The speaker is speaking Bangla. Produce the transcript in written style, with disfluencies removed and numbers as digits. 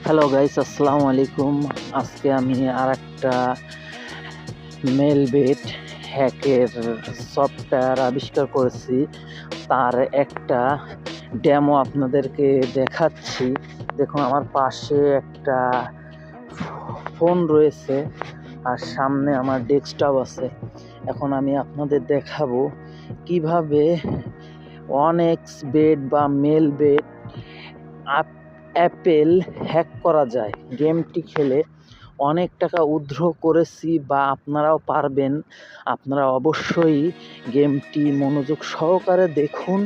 হ্যালো গাইস, আসসালামু আলাইকুম। আজকে আমি আরেকটা মেলবেট হ্যাকের সফটওয়্যার আবিষ্কার করেছি। তার একটা ডেমো আপনাদেরকে দেখাচ্ছি। দেখুন, আমার পাশে একটা ফোন রয়েছে আর সামনে আমার ডেস্কটপ আছে। এখন আমি আপনাদের দেখাবো কিভাবে ওয়ানএক্স বেট বা মেলবেট অ্যাপেল হ্যাক করা যায়। গেমটি খেলে অনেক টাকা উইথড্র করেছি বা আপনারাও পারবেন। আপনারা অবশ্যই গেমটি মনোযোগ সহকারে দেখুন